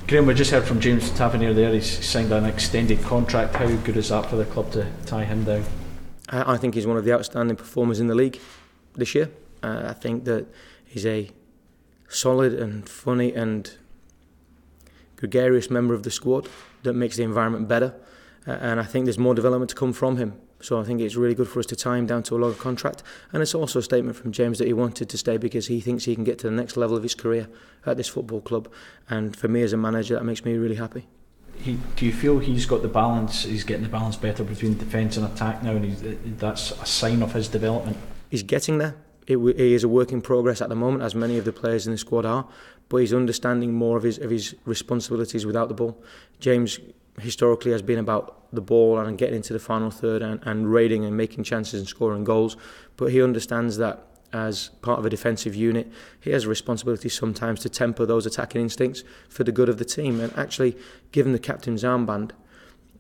Graeme, we just heard from James Tavernier there. He's signed an extended contract. How good is that for the club to tie him down? I think he's one of the outstanding performers in the league this year. I think that he's a solid and funny and gregarious member of the squad that makes the environment better. And I think there's more development to come from him. So I think it's really good for us to tie him down to a longer contract. And it's also a statement from James that he wanted to stay because he thinks he can get to the next level of his career at this football club. And for me as a manager, that makes me really happy. Do you feel he's got the balance, he's getting the balance better between defence and attack now, and that's a sign of his development? He's getting there. He is a work in progress at the moment, as many of the players in the squad are, but he's understanding more of his responsibilities without the ball. James historically has been about the ball and getting into the final third and raiding and making chances and scoring goals, but he understands that as part of a defensive unit, he has a responsibility sometimes to temper those attacking instincts for the good of the team. And actually, given the captain's armband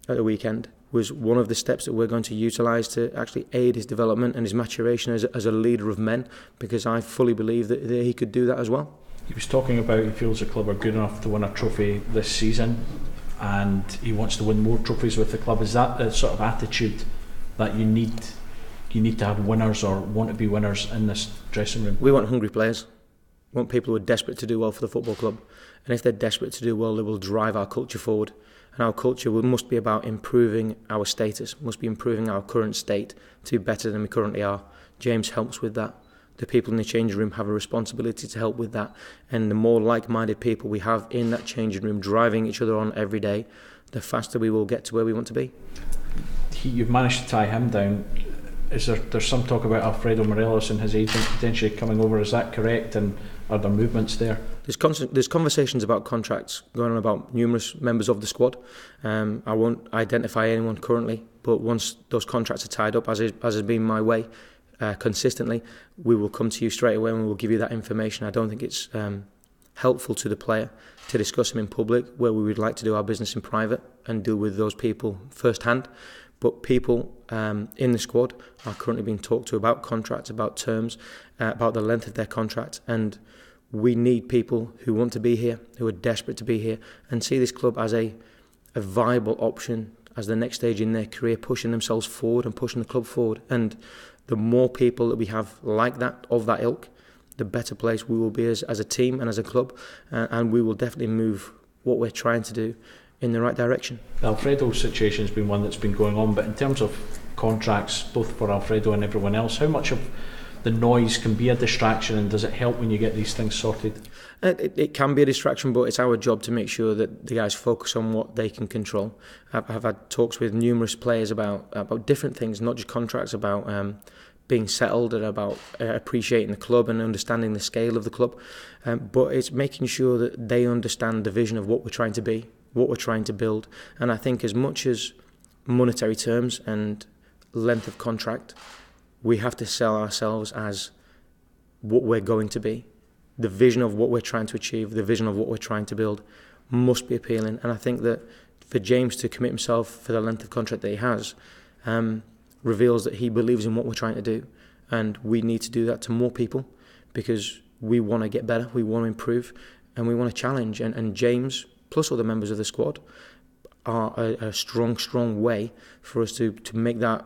at the weekend was one of the steps that we're going to utilise to actually aid his development and his maturation as a leader of men, because I fully believe that he could do that as well. He was talking about he feels the club are good enough to win a trophy this season, and he wants to win more trophies with the club. Is that the sort of attitude that you need to have winners or want to be winners in this dressing room? We want hungry players. We want people who are desperate to do well for the football club. And if they're desperate to do well, they will drive our culture forward. And our culture must be about improving our status, must be improving our current state to be better than we currently are. James helps with that. The people in the changing room have a responsibility to help with that. And the more like-minded people we have in that changing room, driving each other on every day, the faster we will get to where we want to be. You've managed to tie him down. There's some talk about Alfredo Morelos and his agent potentially coming over. Is that correct? And are there movements there? There's conversations about contracts going on about numerous members of the squad. I won't identify anyone currently, but once those contracts are tied up, as has been my way consistently, we will come to you straight away and we will give you that information. I don't think it's helpful to the player to discuss them in public, where we would like to do our business in private and deal with those people firsthand. But people in the squad are currently being talked to about contracts, about terms, about the length of their contract. And we need people who want to be here, who are desperate to be here, and see this club as a viable option as the next stage in their career, pushing themselves forward and pushing the club forward. And the more people that we have like that, of that ilk, the better place we will be as a team and as a club. And we will definitely move what we're trying to do in the right direction. The Alfredo situation has been one that's been going on, but in terms of contracts, both for Alfredo and everyone else, how much of the noise can be a distraction, and does it help when you get these things sorted? It can be a distraction, but it's our job to make sure that the guys focus on what they can control. I've had talks with numerous players about different things, not just contracts, about being settled and about appreciating the club and understanding the scale of the club. But it's making sure that they understand the vision of what we're trying to be, what we're trying to build. And I think as much as monetary terms and length of contract, we have to sell ourselves as what we're going to be. The vision of what we're trying to achieve, the vision of what we're trying to build must be appealing. And I think that for James to commit himself for the length of contract that he has reveals that he believes in what we're trying to do. And we need to do that to more people, because we want to get better, we want to improve, and we want to challenge. And James, plus other members of the squad, are a strong way for us to make that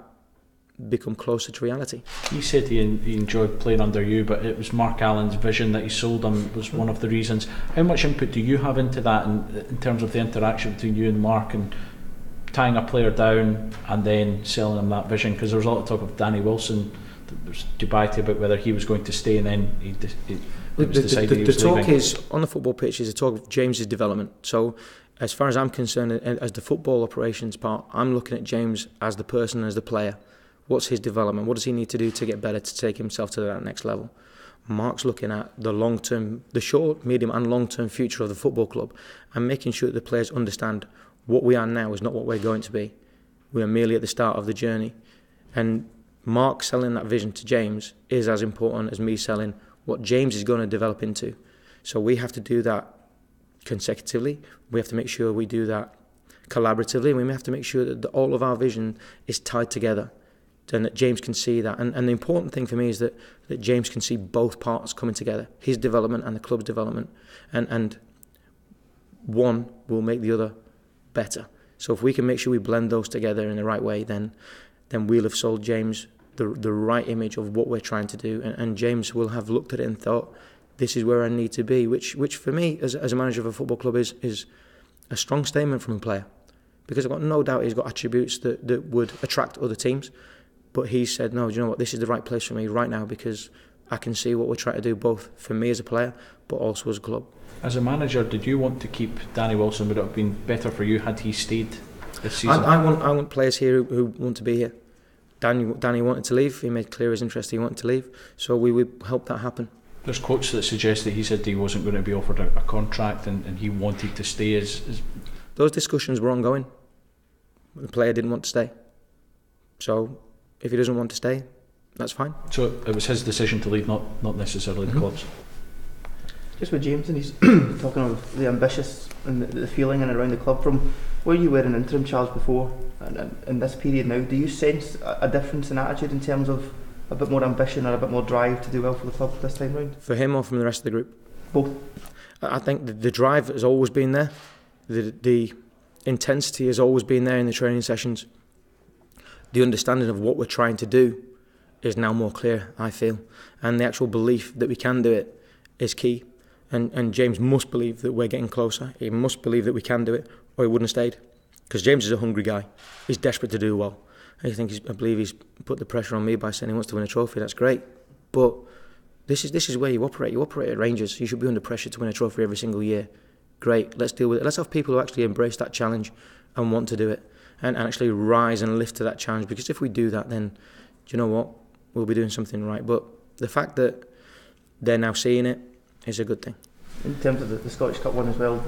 become closer to reality. He said he enjoyed playing under you, but it was Mark Allen's vision that he sold him was one of the reasons. How much input do you have into that in terms of the interaction between you and Mark and tying a player down and then selling him that vision? Because there was a lot of talk of Danny Wilson. There was debate about whether he was going to stay, and then he decided he was leaving. The talk is, on the football pitch, is the talk of James's development. So as far as I'm concerned, as the football operations part, I'm looking at James as the person, as the player. What's his development? What does he need to do to get better, to take himself to that next level? Mark's looking at the long-term, the short, medium and long-term future of the football club, and making sure that the players understand what we are now is not what we're going to be. We are merely at the start of the journey. And Mark selling that vision to James is as important as me selling what James is going to develop into. So we have to do that consecutively. We have to make sure we do that collaboratively. We have to make sure that all of our vision is tied together, and that James can see that. And the important thing for me is that James can see both parts coming together, his development and the club's development. And one will make the other better. So if we can make sure we blend those together in the right way, then we'll have sold James the right image of what we're trying to do, and James will have looked at it and thought, this is where I need to be, which for me, as a manager of a football club, is a strong statement from a player. Because I've got no doubt he's got attributes that would attract other teams. But he said, no, do you know what, this is the right place for me right now, because I can see what we're trying to do, both for me as a player, but also as a club. As a manager, did you want to keep Danny Wilson? Would it have been better for you had he stayed this season? I want players here who want to be here. Danny wanted to leave. He made clear his interest. He wanted to leave. So we would help that happen. There's quotes that suggest that he said he wasn't going to be offered a contract and he wanted to stay. Those discussions were ongoing. The player didn't want to stay. So if he doesn't want to stay, that's fine. So it was his decision to leave, not necessarily the club's. Just with James, and he's talking of the ambitious and the feeling and around the club, from where you were in interim charge before and in this period now, do you sense a difference in attitude in terms of a bit more ambition or a bit more drive to do well for the club this time round? For him or from the rest of the group? Both. I think the drive has always been there. The intensity has always been there in the training sessions. The understanding of what we're trying to do is now more clear, I feel. And the actual belief that we can do it is key. And James must believe that we're getting closer. He must believe that we can do it, or he wouldn't have stayed. Because James is a hungry guy. He's desperate to do well. I believe he's put the pressure on me by saying he wants to win a trophy. That's great. But this is where you operate. You operate at Rangers. You should be under pressure to win a trophy every single year. Great, let's deal with it. Let's have people who actually embrace that challenge and want to do it and actually rise and lift to that challenge. Because if we do that, then, do you know what? We'll be doing something right. But the fact that they're now seeing it is a good thing. In terms of the Scottish Cup one as well,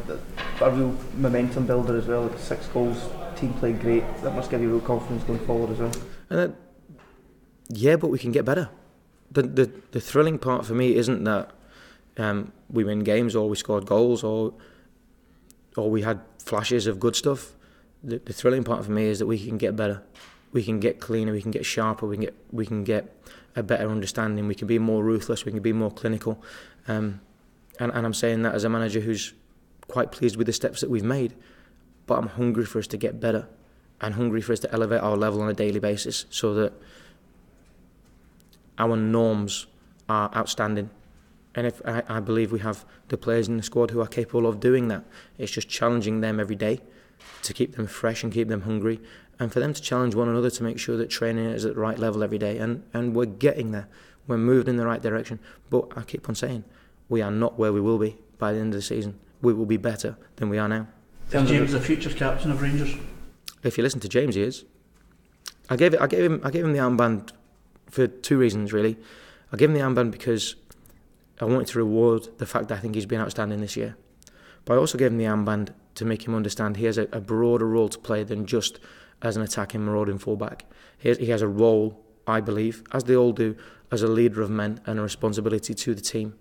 a real momentum builder as well. 6 goals, team played great. That must give you real confidence going forward as well. And yeah, but we can get better. The thrilling part for me isn't that we win games or we scored goals or we had flashes of good stuff. The thrilling part for me is that we can get better. We can get cleaner, we can get sharper, we can get a better understanding, we can be more ruthless, we can be more clinical. And I'm saying that as a manager who's quite pleased with the steps that we've made, but I'm hungry for us to get better and hungry for us to elevate our level on a daily basis so that our norms are outstanding. And if I believe we have the players in the squad who are capable of doing that. It's just challenging them every day to keep them fresh and keep them hungry, and for them to challenge one another to make sure that training is at the right level every day. And we're getting there. We're moving in the right direction. But I keep on saying, we are not where we will be by the end of the season. We will be better than we are now. Is James the future captain of Rangers? If you listen to James, he is. I gave him the armband for 2 reasons really. I gave him the armband because I wanted to reward the fact that I think he's been outstanding this year. But I also gave him the armband to make him understand he has a broader role to play than just as an attacking, marauding fullback. He has a role, I believe, as they all do, as a leader of men and a responsibility to the team.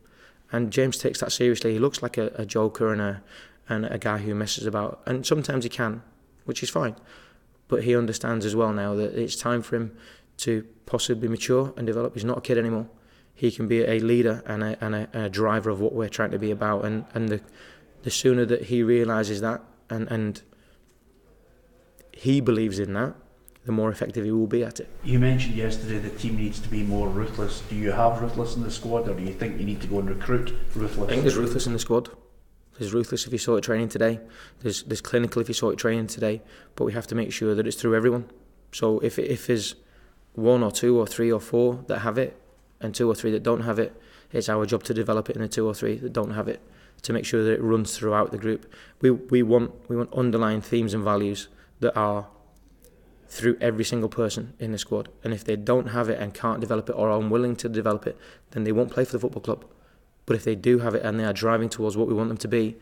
And James takes that seriously. He looks like a joker and a guy who messes about. And sometimes he can, which is fine. But he understands as well now that it's time for him to possibly mature and develop. He's not a kid anymore. He can be a leader and a driver of what we're trying to be about. And the sooner that he realises that and he believes in that, the more effective he will be at it. You mentioned yesterday the team needs to be more ruthless. Do you have ruthless in the squad, or do you think you need to go and recruit ruthless? I think there's ruthless in the squad. There's ruthless if you saw it training today. There's clinical if you saw it training today. But we have to make sure that it's through everyone. So if there's 1 or 2 or 3 or 4 that have it, and 2 or 3 that don't have it, it's our job to develop it in the 2 or 3 that don't have it, to make sure that it runs throughout the group. We want underlying themes and values that are through every single person in the squad. And if they don't have it and can't develop it or are unwilling to develop it, then they won't play for the football club. But if they do have it and they are driving towards what we want them to be,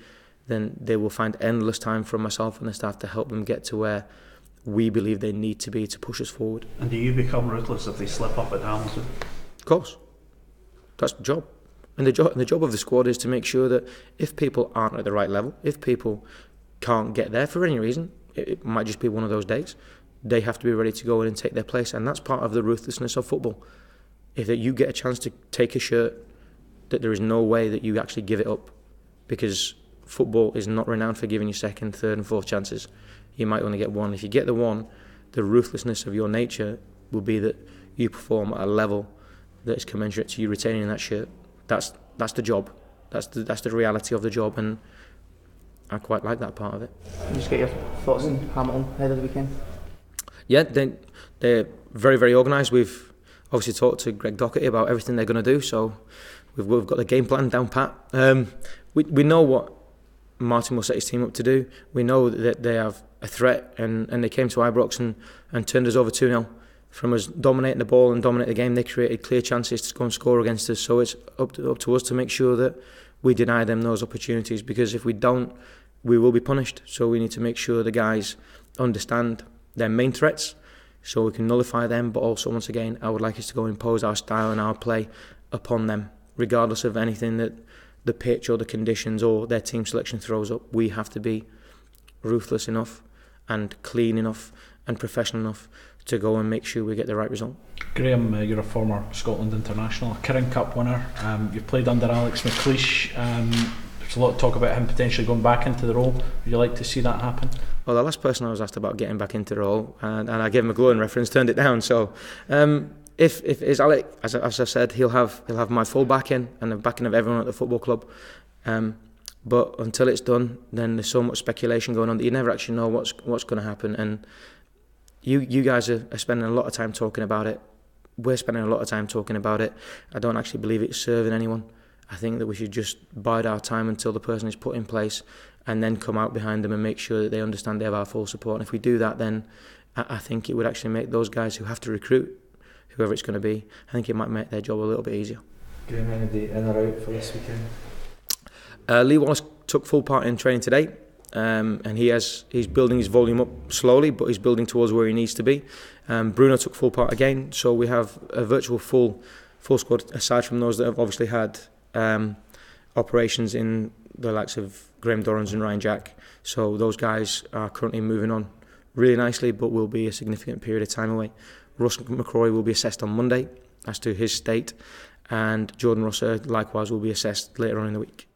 then they will find endless time from myself and the staff to help them get to where we believe they need to be to push us forward. And do you become ruthless if they slip up at Hamilton? Of course. That's the job. And the job of the squad is to make sure that if people aren't at the right level, if people can't get there for any reason, it might just be one of those days, they have to be ready to go in and take their place. And that's part of the ruthlessness of football. If you get a chance to take a shirt, that there is no way that you actually give it up, because football is not renowned for giving you second, third and fourth chances. You might only get one. If you get the one, the ruthlessness of your nature will be that you perform at a level that is commensurate to you retaining that shirt. That's the job. That's the reality of the job, and I quite like that part of it. Just get your thoughts on Hamilton ahead of the weekend. Yeah, they're very, very organised. We've obviously talked to Greg Docherty about everything they're going to do, so we've got the game plan down pat. We know what Martin will set his team up to do. We know that they have a threat, and they came to Ibrox and turned us over 2-0. From us dominating the ball and dominating the game, they created clear chances to go and score against us. So it's up to us to make sure that we deny them those opportunities, because if we don't, we will be punished. So we need to make sure the guys understand their main threats so we can nullify them. But also, once again, I would like us to go impose our style and our play upon them, regardless of anything that the pitch or the conditions or their team selection throws up. We have to be ruthless enough and clean enough and professional enough to go and make sure we get the right result. Graeme, you're a former Scotland international, a Kirin Cup winner. You've played under Alex McLeish. There's a lot of talk about him potentially going back into the role. Would you like to see that happen? Well, the last person I was asked about getting back into the role, and I gave him a glowing reference, turned it down. So if it's Alex, as I said, he'll have my full backing and the backing of everyone at the football club. But until it's done, then there's so much speculation going on that you never actually know what's going to happen. And you guys are spending a lot of time talking about it. We're spending a lot of time talking about it. I don't actually believe it's serving anyone. I think that we should just bide our time until the person is put in place, and then come out behind them and make sure that they understand they have our full support. And if we do that, then I think it would actually make those guys who have to recruit, whoever it's going to be, I think it might make their job a little bit easier. Graeme, anybody in or out for this weekend? Lee Wallace took full part in training today, and he's building his volume up slowly, but he's building towards where he needs to be. Bruno took full part again, so we have a virtual full squad, aside from those that have obviously had operations in the likes of Graham Dorrans and Ryan Jack. So those guys are currently moving on really nicely, but will be a significant period of time away. Russ McCrory will be assessed on Monday as to his state, and Jordan Rosser likewise will be assessed later on in the week.